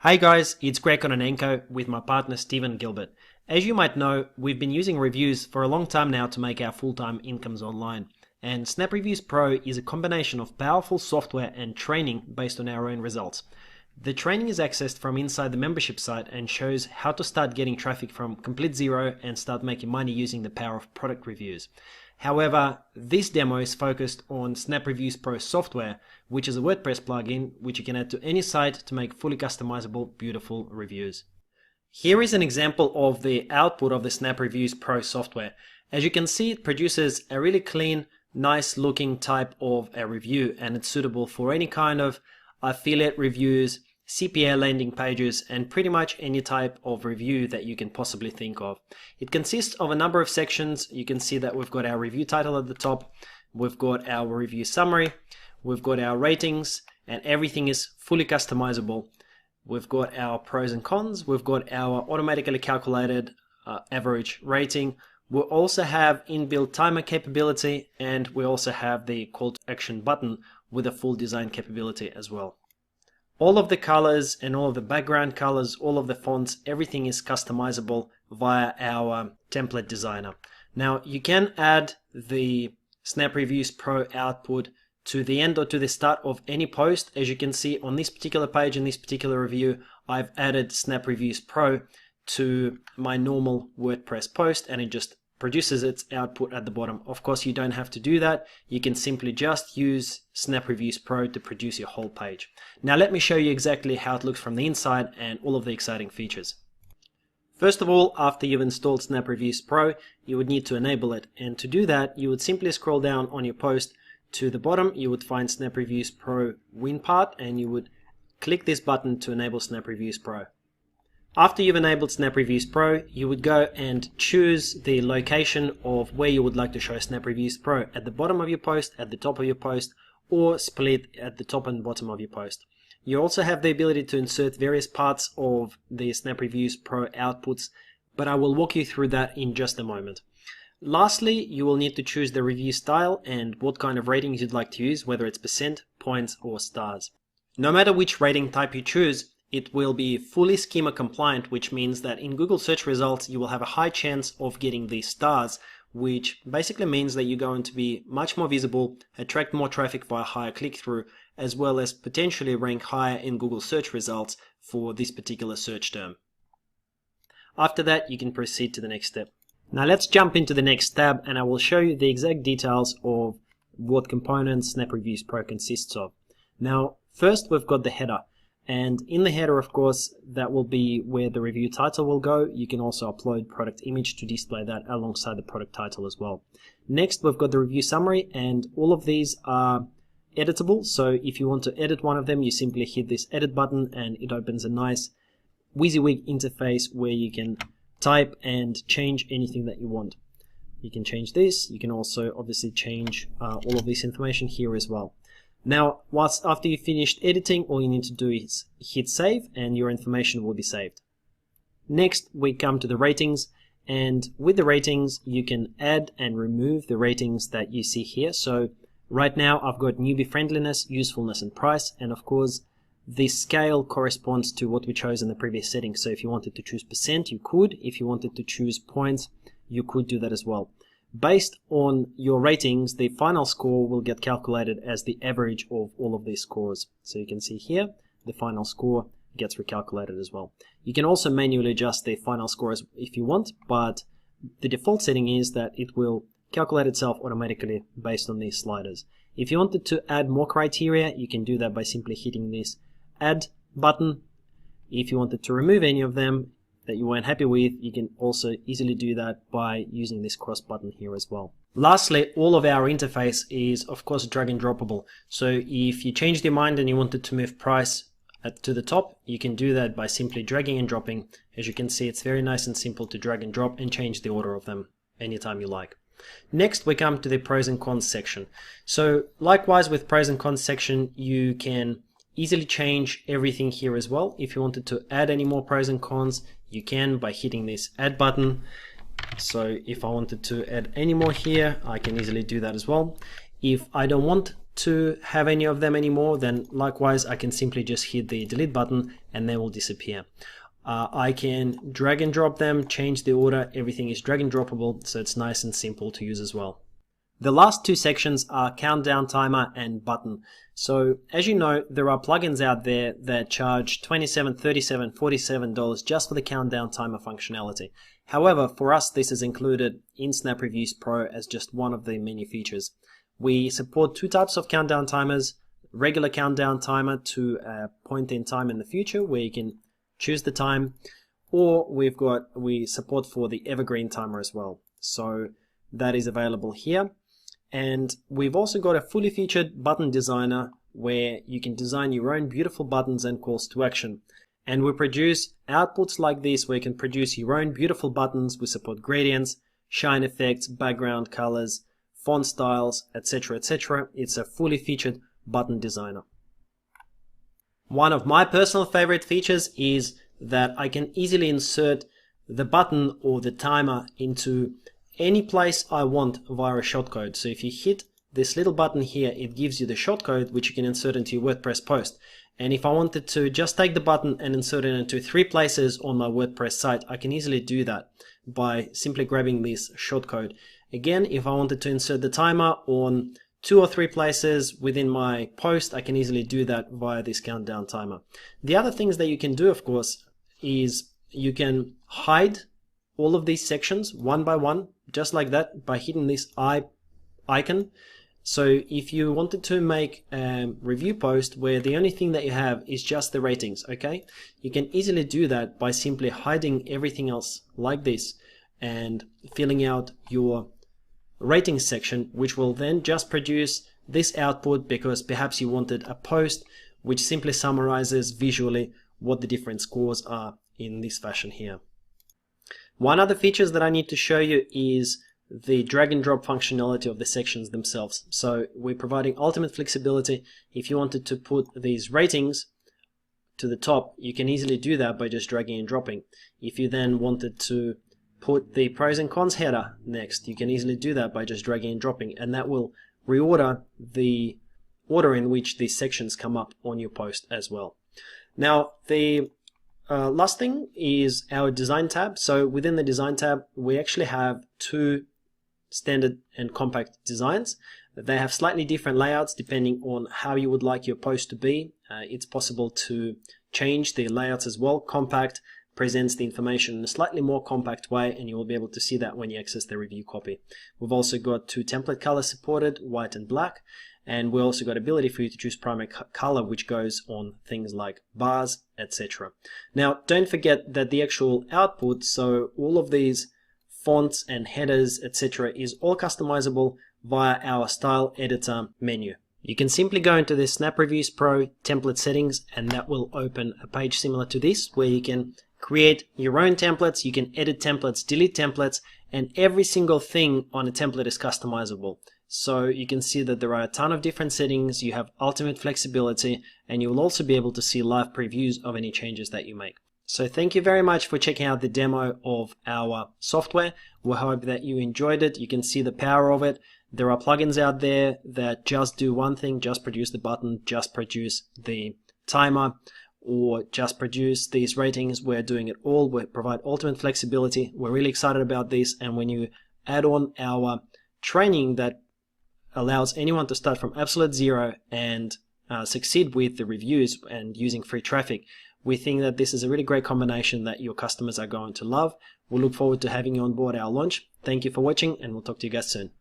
Hey guys, it's Greg Kononenko with my partner Steven Gilbert. As you might know, we've been using reviews for a long time now to make our full-time incomes online. And Snap Reviews Pro is a combination of powerful software and training based on our own results. The training is accessed from inside the membership site and shows how to start getting traffic from complete zero and start making money using the power of product reviews. However, this demo is focused on Snap Reviews Pro software, which is a WordPress plugin which you can add to any site to make fully customizable, beautiful reviews. Here is an example of the output of the Snap Reviews Pro software. As you can see, it produces a really clean, nice looking type of a review, and it's suitable for any kind of affiliate reviews, CPA landing pages, and pretty much any type of review that you can possibly think of. It consists of a number of sections. You can see that we've got our review title at the top, we've got our review summary, we've got our ratings, and everything is fully customizable. We've got our pros and cons, we've got our automatically calculated average rating. We also have inbuilt timer capability, and we also have the call to action button with a full design capability as well. All of the colors and all of the background colors, all of the fonts, everything is customizable via our template designer. Now you can add the Snap Reviews Pro output to the end or to the start of any post. As you can see on this particular page, in this particular review, I've added Snap Reviews Pro to my normal WordPress post, and it just produces its output at the bottom. Of course, you don't have to do that. You can simply just use Snap Reviews Pro to produce your whole page. Now let me show you exactly how it looks from the inside and all of the exciting features. First of all, after you've installed Snap Reviews Pro, you would need to enable it. And to do that, you would simply scroll down on your post to the bottom. You would find Snap Reviews Pro Win Part, and you would click this button to enable Snap Reviews Pro. After you've enabled Snap Reviews Pro, you would go and choose the location of where you would like to show Snap Reviews Pro, at the bottom of your post, at the top of your post, or split at the top and bottom of your post. You also have the ability to insert various parts of the Snap Reviews Pro outputs, but I will walk you through that in just a moment. Lastly, you will need to choose the review style and what kind of ratings you'd like to use, whether it's percent, points, or stars. No matter which rating type you choose, it will be fully schema compliant, which means that in Google search results you will have a high chance of getting these stars, which basically means that you're going to be much more visible, attract more traffic via higher click-through, as well as potentially rank higher in Google search results for this particular search term. After that, you can proceed to the next step. Now let's jump into the next tab, and I will show you the exact details of what components Snap Reviews Pro consists of. Now, first we've got the header. And in the header, of course, that will be where the review title will go. You can also upload product image to display that alongside the product title as well. Next, we've got the review summary, and all of these are editable. So if you want to edit one of them, you simply hit this edit button and it opens a nice WYSIWYG interface where you can type and change anything that you want. You can change this. You can also obviously change all of this information here as well. Now, after you've finished editing, all you need to do is hit save and your information will be saved. Next, we come to the ratings, and with the ratings, you can add and remove the ratings that you see here. So right now, I've got newbie friendliness, usefulness, and price, and of course, the scale corresponds to what we chose in the previous settings. So if you wanted to choose percent, you could. If you wanted to choose points, you could do that as well. Based on your ratings, the final score will get calculated as the average of all of these scores. So you can see here, the final score gets recalculated as well. You can also manually adjust the final scores if you want, but the default setting is that it will calculate itself automatically based on these sliders. If you wanted to add more criteria, you can do that by simply hitting this add button. If you wanted to remove any of them that you weren't happy with, you can also easily do that by using this cross button here as well. Lastly, all of our interface is of course drag and droppable. So if you changed your mind and you wanted to move price to the top, you can do that by simply dragging and dropping. As you can see, it's very nice and simple to drag and drop and change the order of them anytime you like. Next, we come to the pros and cons section. So likewise with pros and cons section, you can easily change everything here as well. If you wanted to add any more pros and cons, you can by hitting this add button. So if I wanted to add any more here, I can easily do that as well. If I don't want to have any of them anymore, then likewise I can simply just hit the delete button and they will disappear. I can drag and drop them, change the order, everything is drag and droppable, so it's nice and simple to use as well. The last two sections are countdown timer and button. So as you know, there are plugins out there that charge $27, $37, $47 just for the countdown timer functionality. However, for us this is included in Snap Reviews Pro as just one of the many features. We support two types of countdown timers: regular countdown timer to a point in time in the future where you can choose the time, or we support for the evergreen timer as well. So that is available here. And we've also got a fully featured button designer where you can design your own beautiful buttons and calls to action. And we produce outputs like this where you can produce your own beautiful buttons. We support gradients, shine effects, background colors, font styles, etc., etc. It's a fully featured button designer. One of my personal favorite features is that I can easily insert the button or the timer into any place I want via a shortcode. So if you hit this little button here, it gives you the shortcode which you can insert into your WordPress post. And if I wanted to just take the button and insert it into 3 places on my WordPress site, I can easily do that by simply grabbing this shortcode. Again, if I wanted to insert the timer on 2 or 3 places within my post, I can easily do that via this countdown timer. The other things that you can do, of course, is you can hide all of these sections one by one, just like that, by hitting this icon. So if you wanted to make a review post where the only thing that you have is just the ratings, okay, you can easily do that by simply hiding everything else like this and filling out your ratings section, which will then just produce this output because perhaps you wanted a post which simply summarizes visually what the different scores are in this fashion here. One other features that I need to show you is the drag and drop functionality of the sections themselves. So we're providing ultimate flexibility. If you wanted to put these ratings to the top, you can easily do that by just dragging and dropping. If you then wanted to put the pros and cons header next, you can easily do that by just dragging and dropping, and that will reorder the order in which these sections come up on your post as well. Now the last thing is our design tab. So within the design tab, we actually have 2 standard and compact designs. They have slightly different layouts depending on how you would like your post to be. It's possible to change the layouts as well. Compact presents the information in a slightly more compact way, and you will be able to see that when you access the review copy. We've also got 2 template colors supported, white and black. And we also got ability for you to choose primary color, which goes on things like bars, etc. Now, don't forget that the actual output, so all of these fonts and headers, etc., is all customizable via our style editor menu. You can simply go into the Snap Reviews Pro template settings, and that will open a page similar to this, where you can create your own templates, you can edit templates, delete templates, and every single thing on a template is customizable. So you can see that there are a ton of different settings, you have ultimate flexibility, and you will also be able to see live previews of any changes that you make. So thank you very much for checking out the demo of our software. We hope that you enjoyed it. You can see the power of it. There are plugins out there that just do one thing, just produce the button, just produce the timer, or just produce these ratings. We're doing it all. We provide ultimate flexibility. We're really excited about this, and when you add on our training that allows anyone to start from absolute zero and succeed with the reviews and using free traffic, we think that this is a really great combination that your customers are going to love. We'll look forward to having you on board our launch. Thank you for watching, and we'll talk to you guys soon.